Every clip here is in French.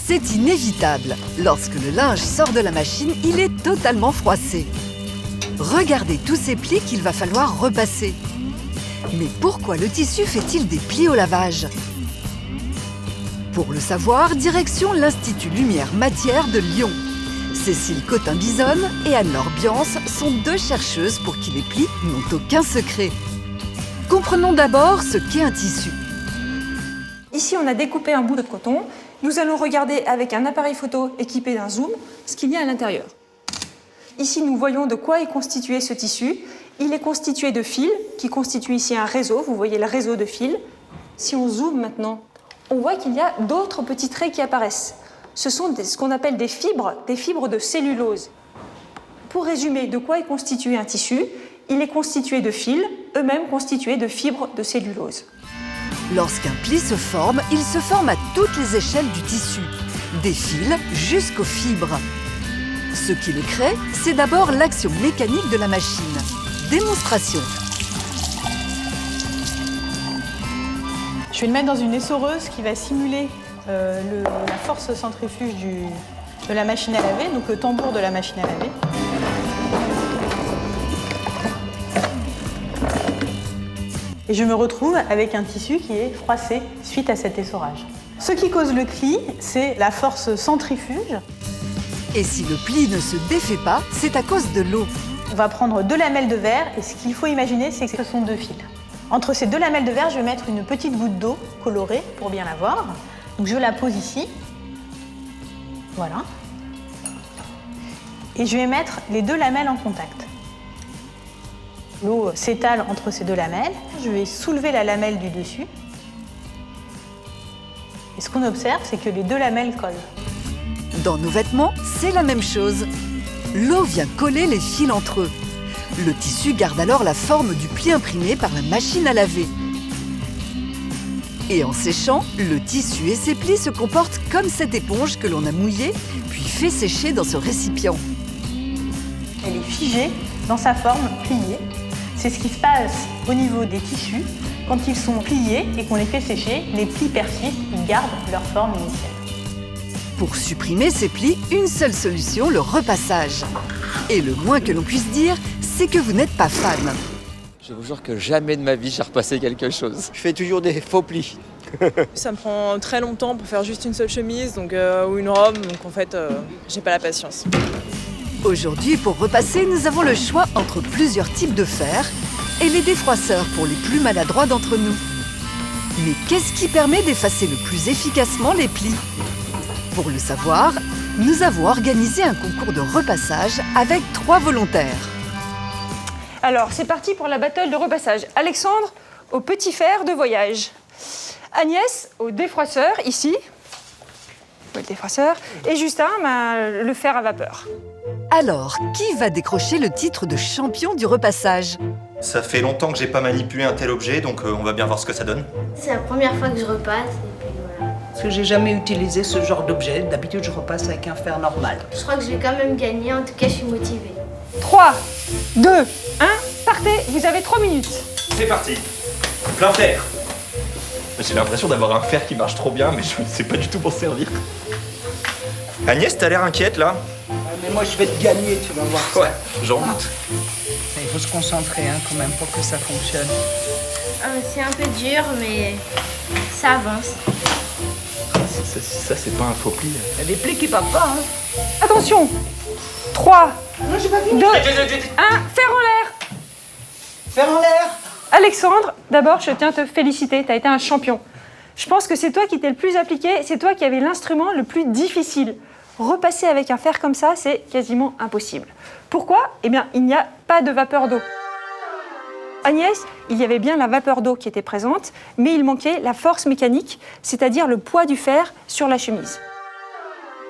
C'est inévitable. Lorsque le linge sort de la machine, il est totalement froissé. Regardez tous ces plis qu'il va falloir repasser. Mais pourquoi le tissu fait-il des plis au lavage? Pour le savoir, direction l'Institut Lumière Matière de Lyon. Cécile Cotin-Bisonne et Anne-Laure Biance sont deux chercheuses pour qui les plis n'ont aucun secret. Comprenons d'abord ce qu'est un tissu. Ici, on a découpé un bout de coton. Nous allons regarder avec un appareil photo équipé d'un zoom ce qu'il y a à l'intérieur. Ici, nous voyons de quoi est constitué ce tissu. Il est constitué de fils qui constituent ici un réseau. Vous voyez le réseau de fils. Si on zoome maintenant, on voit qu'il y a d'autres petits traits qui apparaissent. Ce sont ce qu'on appelle des fibres de cellulose. Pour résumer, de quoi est constitué un tissu? Il est constitué de fils, eux-mêmes constitués de fibres de cellulose. Lorsqu'un pli se forme, il se forme à toutes les échelles du tissu, des fils jusqu'aux fibres. Ce qui les crée, c'est d'abord l'action mécanique de la machine. Démonstration. Je vais le mettre dans une essoreuse qui va simuler la force centrifuge de la machine à laver, donc le tambour de la machine à laver. Et je me retrouve avec un tissu qui est froissé suite à cet essorage. Ce qui cause le pli, c'est la force centrifuge. Et si le pli ne se défait pas, c'est à cause de l'eau. On va prendre deux lamelles de verre et ce qu'il faut imaginer, c'est que ce sont deux fils. Entre ces deux lamelles de verre, je vais mettre une petite goutte d'eau colorée pour bien la voir. Donc je la pose ici. Voilà. Et je vais mettre les deux lamelles en contact. L'eau s'étale entre ces deux lamelles. Je vais soulever la lamelle du dessus. Et ce qu'on observe, c'est que les deux lamelles collent. Dans nos vêtements, c'est la même chose. L'eau vient coller les fils entre eux. Le tissu garde alors la forme du pli imprimé par la machine à laver. Et en séchant, le tissu et ses plis se comportent comme cette éponge que l'on a mouillée, puis fait sécher dans ce récipient. Elle est figée dans sa forme pliée. C'est ce qui se passe au niveau des tissus. Quand ils sont pliés et qu'on les fait sécher, les plis persistent, ils gardent leur forme initiale. Pour supprimer ces plis, une seule solution, le repassage. Et le moins que l'on puisse dire, c'est que vous n'êtes pas fan. Je vous jure que jamais de ma vie j'ai repassé quelque chose. Je fais toujours des faux plis. Ça me prend très longtemps pour faire juste une seule chemise ou une robe, donc en fait, j'ai pas la patience. Aujourd'hui, pour repasser, nous avons le choix entre plusieurs types de fer et les défroisseurs pour les plus maladroits d'entre nous. Mais qu'est-ce qui permet d'effacer le plus efficacement les plis? Pour le savoir, nous avons organisé un concours de repassage avec 3 volontaires. Alors, c'est parti pour la battle de repassage. Alexandre, au petit fer de voyage. Agnès, au défroisseur, ici. Le défroisseur. Et Justin, le fer à vapeur. Alors, qui va décrocher le titre de champion du repassage? Ça fait longtemps que j'ai pas manipulé un tel objet, donc on va bien voir ce que ça donne. C'est la première fois que je repasse, et puis voilà. Parce que j'ai jamais utilisé ce genre d'objet. D'habitude, je repasse avec un fer normal. Je crois que je vais quand même gagner, en tout cas, je suis motivée. 3, 2, 1, partez, vous avez 3 minutes. C'est parti. Plein fer. J'ai l'impression d'avoir un fer qui marche trop bien, mais je ne sais pas du tout pour servir. Agnès, t'as l'air inquiète là? Mais moi, je vais te gagner, tu vas voir ça. Ouais, j'en doute. Il faut se concentrer quand même pour que ça fonctionne. C'est un peu dur, mais ça avance. Ça c'est pas un faux pli. Il y a des plis qui partent pas, hein. Attention. 3, Non, j'ai pas vu. 2, 1, fer en l'air. Fer en l'air. Alexandre, d'abord, je tiens à te féliciter, tu as été un champion. Je pense que c'est toi qui t'es le plus appliqué, c'est toi qui avais l'instrument le plus difficile. Repasser avec un fer comme ça, c'est quasiment impossible. Pourquoi? Eh bien, il n'y a pas de vapeur d'eau. Agnès, il y avait bien la vapeur d'eau qui était présente, mais il manquait la force mécanique, c'est-à-dire le poids du fer sur la chemise.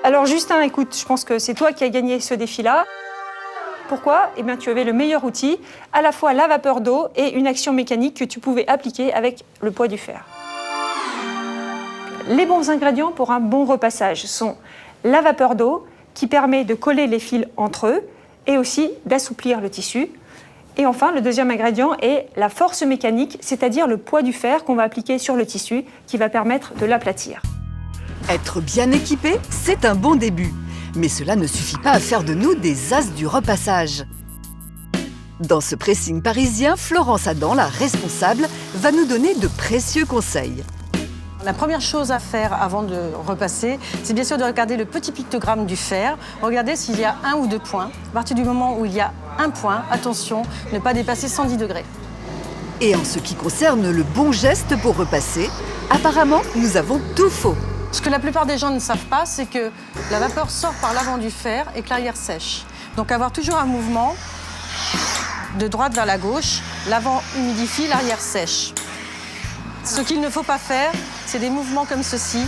Alors Justin, écoute, je pense que c'est toi qui as gagné ce défi-là. Pourquoi? Eh bien, tu avais le meilleur outil, à la fois la vapeur d'eau et une action mécanique que tu pouvais appliquer avec le poids du fer. Les bons ingrédients pour un bon repassage sont la vapeur d'eau, qui permet de coller les fils entre eux et aussi d'assouplir le tissu. Et enfin, le deuxième ingrédient est la force mécanique, c'est-à-dire le poids du fer qu'on va appliquer sur le tissu, qui va permettre de l'aplatir. Être bien équipé, c'est un bon début. Mais cela ne suffit pas à faire de nous des as du repassage. Dans ce pressing parisien, Florence Adam, la responsable, va nous donner de précieux conseils. La première chose à faire avant de repasser, c'est bien sûr de regarder le petit pictogramme du fer, regarder s'il y a 1 ou 2 points. À partir du moment où il y a 1 point, attention, ne pas dépasser 110 degrés. Et en ce qui concerne le bon geste pour repasser, apparemment, nous avons tout faux. Ce que la plupart des gens ne savent pas, c'est que la vapeur sort par l'avant du fer et que l'arrière sèche. Donc avoir toujours un mouvement de droite vers la gauche, l'avant humidifie, l'arrière sèche. Ce qu'il ne faut pas faire, c'est des mouvements comme ceci,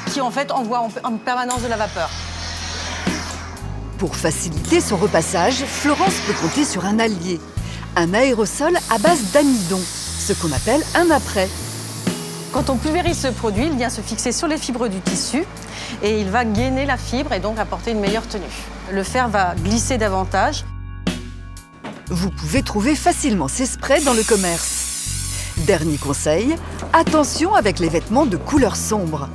qui en fait envoient en permanence de la vapeur. Pour faciliter son repassage, Florence peut compter sur un allié, un aérosol à base d'amidon, ce qu'on appelle un apprêt. Quand on pulvérise ce produit, il vient se fixer sur les fibres du tissu et il va gainer la fibre et donc apporter une meilleure tenue. Le fer va glisser davantage. Vous pouvez trouver facilement ces sprays dans le commerce. Dernier conseil, attention avec les vêtements de couleur sombre.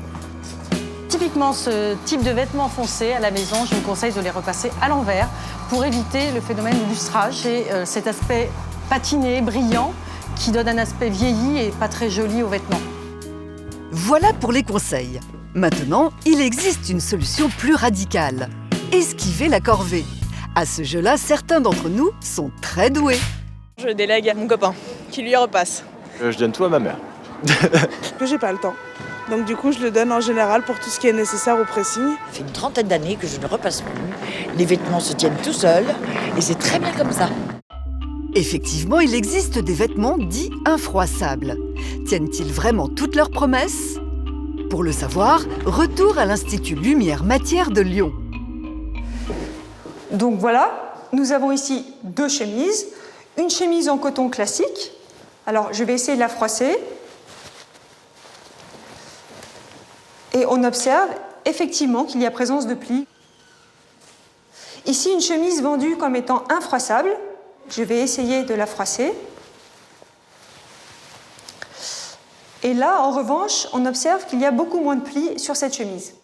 Typiquement, ce type de vêtements foncés à la maison, je vous conseille de les repasser à l'envers pour éviter le phénomène de lustrage et cet aspect patiné, brillant, qui donne un aspect vieilli et pas très joli aux vêtements. Voilà pour les conseils. Maintenant, il existe une solution plus radicale. Esquiver la corvée. À ce jeu-là, certains d'entre nous sont très doués. Je le délègue à mon copain, qui lui repasse. Je donne tout à ma mère. Que j'ai pas le temps. Donc du coup, je le donne en général pour tout ce qui est nécessaire au pressing. Ça fait une trentaine d'années que je ne repasse plus. Les vêtements se tiennent tout seuls et c'est très bien comme ça. Effectivement, il existe des vêtements dits infroissables. Tiennent-ils vraiment toutes leurs promesses? Pour le savoir, retour à l'Institut Lumière Matière de Lyon. Donc voilà, nous avons ici 2 chemises. Une chemise en coton classique. Alors, je vais essayer de la froisser. Et on observe effectivement qu'il y a présence de plis. Ici, une chemise vendue comme étant infroissable. Je vais essayer de la froisser. Et là, en revanche, on observe qu'il y a beaucoup moins de plis sur cette chemise.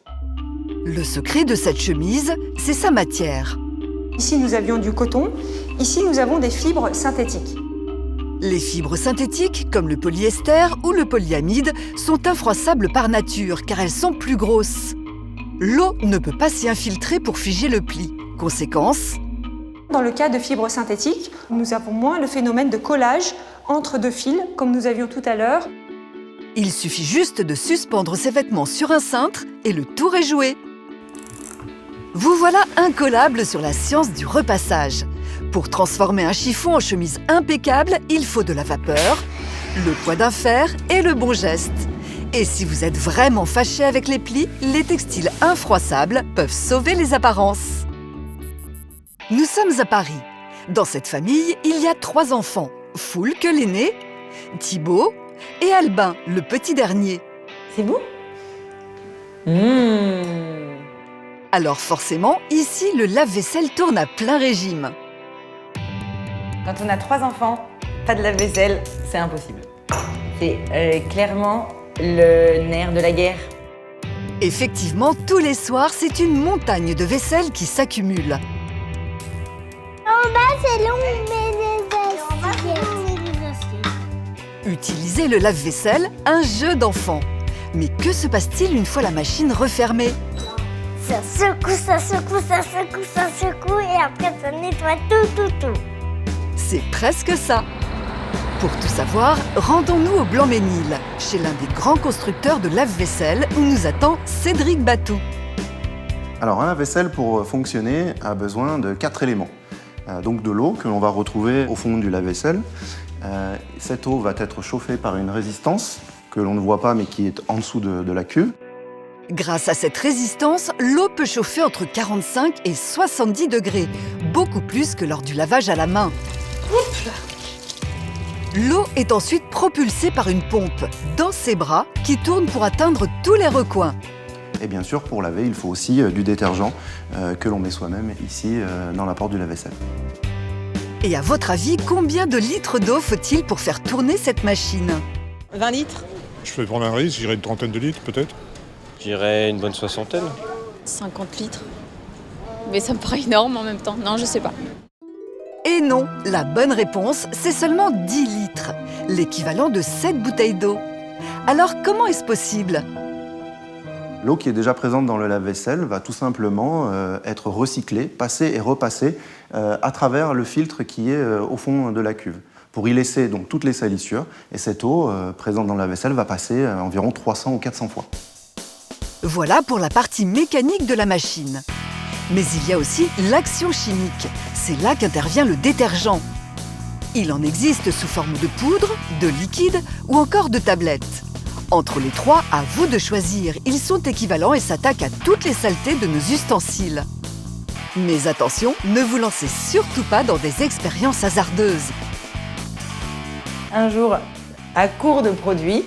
Le secret de cette chemise, c'est sa matière. Ici, nous avions du coton. Ici, nous avons des fibres synthétiques. Les fibres synthétiques, comme le polyester ou le polyamide, sont infroissables par nature car elles sont plus grosses. L'eau ne peut pas s'y infiltrer pour figer le pli. Conséquence, dans le cas de fibres synthétiques, nous avons moins le phénomène de collage entre 2 fils, comme nous avions tout à l'heure. Il suffit juste de suspendre ses vêtements sur un cintre et le tour est joué. Vous voilà incollable sur la science du repassage. Pour transformer un chiffon en chemise impeccable, il faut de la vapeur, le poids d'un fer et le bon geste. Et si vous êtes vraiment fâché avec les plis, les textiles infroissables peuvent sauver les apparences. Nous sommes à Paris. Dans cette famille, il y a 3 enfants. Foulque, l'aîné, Thibaut et Albin, le petit dernier. C'est beau ? Alors forcément, ici, le lave-vaisselle tourne à plein régime. Quand on a 3 enfants, pas de lave-vaisselle, c'est impossible. C'est clairement le nerf de la guerre. Effectivement, tous les soirs, c'est une montagne de vaisselle qui s'accumule. En bas, c'est long, mais les aciers. Utiliser le lave-vaisselle, un jeu d'enfant. Mais que se passe-t-il une fois la machine refermée? Ça secoue, ça secoue, ça secoue, ça secoue, et après ça nettoie tout. C'est presque ça. Pour tout savoir, rendons-nous au Blanc-Ménil, chez l'un des grands constructeurs de lave-vaisselle où nous attend Cédric Batou. Alors un lave-vaisselle pour fonctionner a besoin de 4 éléments. Donc de l'eau que l'on va retrouver au fond du lave-vaisselle. Cette eau va être chauffée par une résistance que l'on ne voit pas mais qui est en dessous de la cuve. Grâce à cette résistance, l'eau peut chauffer entre 45 et 70 degrés, beaucoup plus que lors du lavage à la main. L'eau est ensuite propulsée par une pompe dans ses bras qui tourne pour atteindre tous les recoins. Et bien sûr, pour laver, il faut aussi du détergent que l'on met soi-même ici dans la porte du lave-vaisselle. Et à votre avis, combien de litres d'eau faut-il pour faire tourner cette machine? 20 litres. Je vais prendre un risque, j'irai une 30aine de litres peut-être. Je dirais une bonne 60aine. 50 litres. Mais ça me paraît énorme en même temps. Non, je sais pas. Et non, la bonne réponse, c'est seulement 10 litres, l'équivalent de 7 bouteilles d'eau. Alors, comment est-ce possible ? L'eau qui est déjà présente dans le lave-vaisselle va tout simplement être recyclée, passée et repassée à travers le filtre qui est au fond de la cuve, pour y laisser donc toutes les salissures. Et cette eau présente dans le lave-vaisselle va passer environ 300 ou 400 fois. Voilà pour la partie mécanique de la machine. Mais il y a aussi l'action chimique. C'est là qu'intervient le détergent. Il en existe sous forme de poudre, de liquide ou encore de tablettes. Entre les trois, à vous de choisir. Ils sont équivalents et s'attaquent à toutes les saletés de nos ustensiles. Mais attention, ne vous lancez surtout pas dans des expériences hasardeuses. Un jour, à court de produits,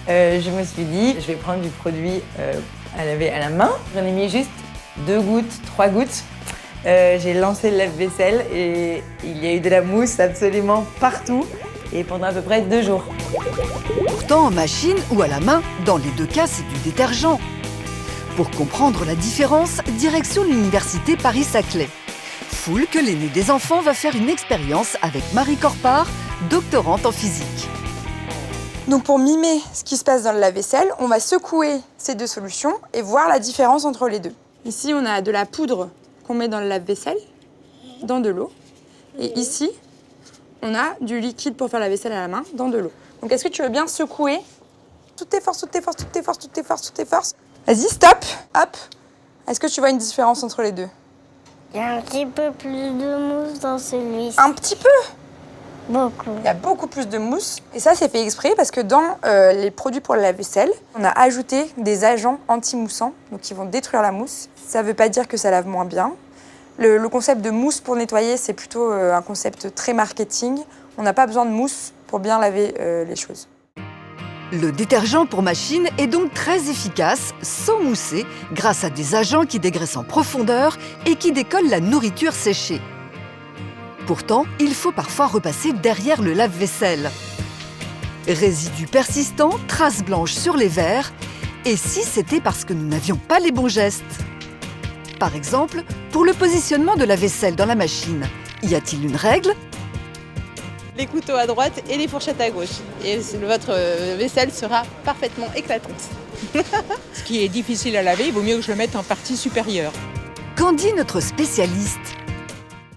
je me suis dit, je vais prendre du produit à laver à la main. J'en ai mis juste 2 gouttes, 3 gouttes. J'ai lancé le lave-vaisselle et il y a eu de la mousse absolument partout et pendant à peu près 2 jours. Pourtant, en machine ou à la main, dans les deux cas, c'est du détergent. Pour comprendre la différence, direction l'université Paris-Saclay. Foulque, l'aîné des enfants, va faire une expérience avec Marie Corpart, doctorante en physique. Donc pour mimer ce qui se passe dans le lave-vaisselle, on va secouer ces deux solutions et voir la différence entre les deux. Ici, on a de la poudre qu'on met dans le lave-vaisselle, dans de l'eau. Et ici, on a du liquide pour faire la vaisselle à la main, dans de l'eau. Donc est-ce que tu veux bien secouer? Toutes tes forces, toutes tes forces, toutes tes forces, toutes tes forces, toutes tes forces. Vas-y, stop, hop. Est-ce que tu vois une différence entre les deux? Il y a un petit peu plus de mousse dans celui-ci. Un petit peu? Beaucoup. Il y a beaucoup plus de mousse. Et ça, c'est fait exprès parce que dans les produits pour le lave-vaisselle, on a ajouté des agents anti-moussants, donc qui vont détruire la mousse. Ça ne veut pas dire que ça lave moins bien. Le concept de mousse pour nettoyer, c'est plutôt un concept très marketing. On n'a pas besoin de mousse pour bien laver les choses. Le détergent pour machine est donc très efficace, sans mousser, grâce à des agents qui dégraissent en profondeur et qui décollent la nourriture séchée. Pourtant, il faut parfois repasser derrière le lave-vaisselle. Résidus persistants, traces blanches sur les verres, et si c'était parce que nous n'avions pas les bons gestes? Par exemple, pour le positionnement de la vaisselle dans la machine, y a-t-il une règle? Les couteaux à droite et les fourchettes à gauche. Et votre vaisselle sera parfaitement éclatante. Ce qui est difficile à laver, il vaut mieux que je le mette en partie supérieure. Qu'en dit notre spécialiste?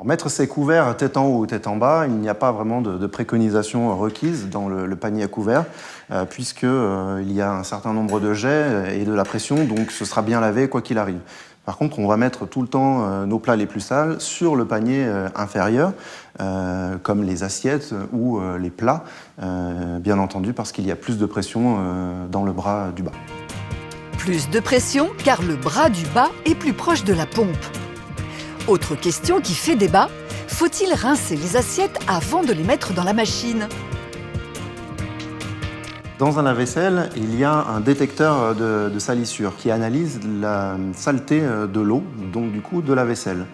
Mettre ses couverts tête en haut ou tête en bas, il n'y a pas vraiment de préconisation requise dans le panier à couverts, puisqu'il y a un certain nombre de jets et de la pression, donc ce sera bien lavé quoi qu'il arrive. Par contre, on va mettre tout le temps nos plats les plus sales sur le panier inférieur, comme les assiettes ou les plats, bien entendu, parce qu'il y a plus de pression dans le bras du bas. Plus de pression, car le bras du bas est plus proche de la pompe. Autre question qui fait débat, faut-il rincer les assiettes avant de les mettre dans la machine? Dans un lave-vaisselle, il y a un détecteur de salissure qui analyse la saleté de l'eau, donc du coup de la vaisselle.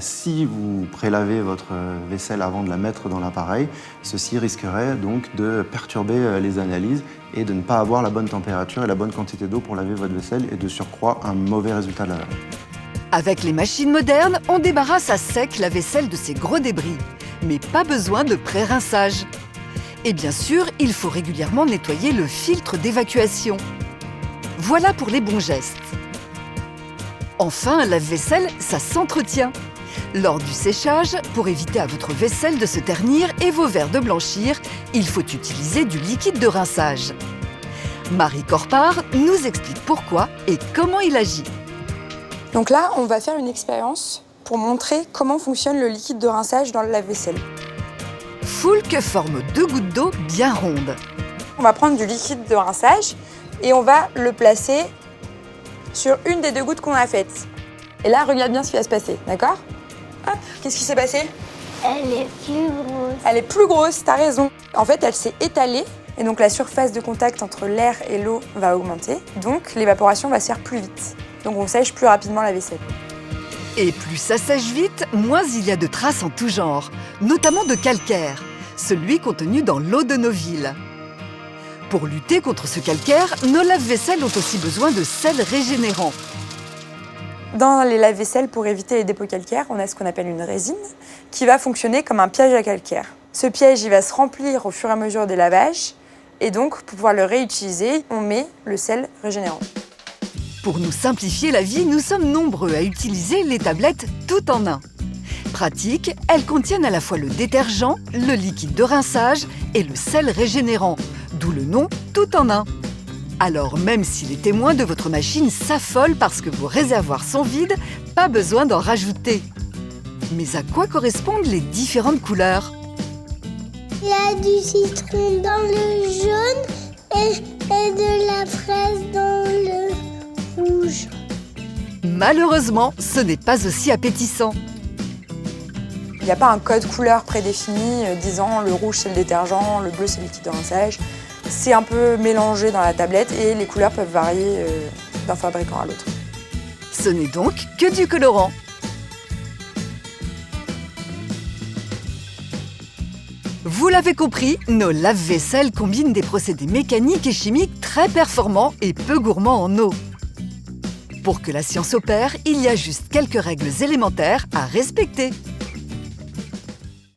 Si vous prélavez votre vaisselle avant de la mettre dans l'appareil, ceci risquerait donc de perturber les analyses et de ne pas avoir la bonne température et la bonne quantité d'eau pour laver votre vaisselle et de surcroît un mauvais résultat de lavage. Avec les machines modernes, on débarrasse à sec la vaisselle de ses gros débris. Mais pas besoin de pré-rinçage. Et bien sûr, il faut régulièrement nettoyer le filtre d'évacuation. Voilà pour les bons gestes. Enfin, un lave-vaisselle, ça s'entretient. Lors du séchage, pour éviter à votre vaisselle de se ternir et vos verres de blanchir, il faut utiliser du liquide de rinçage. Marie Corpart nous explique pourquoi et comment il agit. Donc là, on va faire une expérience pour montrer comment fonctionne le liquide de rinçage dans le lave-vaisselle. Foulque forme 2 gouttes d'eau bien rondes. On va prendre du liquide de rinçage et on va le placer sur une des 2 gouttes qu'on a faites. Et là, regarde bien ce qui va se passer, d'accord? Hop, qu'est-ce qui s'est passé? Elle est plus grosse. Elle est plus grosse, t'as raison. En fait, elle s'est étalée et donc la surface de contact entre l'air et l'eau va augmenter. Donc l'évaporation va se faire plus vite. Donc on sèche plus rapidement la vaisselle. Et plus ça sèche vite, moins il y a de traces en tout genre, notamment de calcaire, celui contenu dans l'eau de nos villes. Pour lutter contre ce calcaire, nos lave-vaisselle ont aussi besoin de sel régénérant. Dans les lave-vaisselle, pour éviter les dépôts calcaires, on a ce qu'on appelle une résine qui va fonctionner comme un piège à calcaire. Ce piège, il va se remplir au fur et à mesure des lavages et donc, pour pouvoir le réutiliser, on met le sel régénérant. Pour nous simplifier la vie, nous sommes nombreux à utiliser les tablettes tout en un. Pratiques, elles contiennent à la fois le détergent, le liquide de rinçage et le sel régénérant, d'où le nom tout en un. Alors même si les témoins de votre machine s'affolent parce que vos réservoirs sont vides, pas besoin d'en rajouter. Mais à quoi correspondent les différentes couleurs? Il y a du citron dans le jaune et de la fraise dans le rouge. Malheureusement, ce n'est pas aussi appétissant. Il n'y a pas un code couleur prédéfini disant le rouge c'est le détergent, le bleu c'est le liquide de rinçage. C'est un peu mélangé dans la tablette et les couleurs peuvent varier d'un fabricant à l'autre. Ce n'est donc que du colorant. Vous l'avez compris, nos lave-vaisselle combinent des procédés mécaniques et chimiques très performants et peu gourmands en eau. Pour que la science opère, il y a juste quelques règles élémentaires à respecter.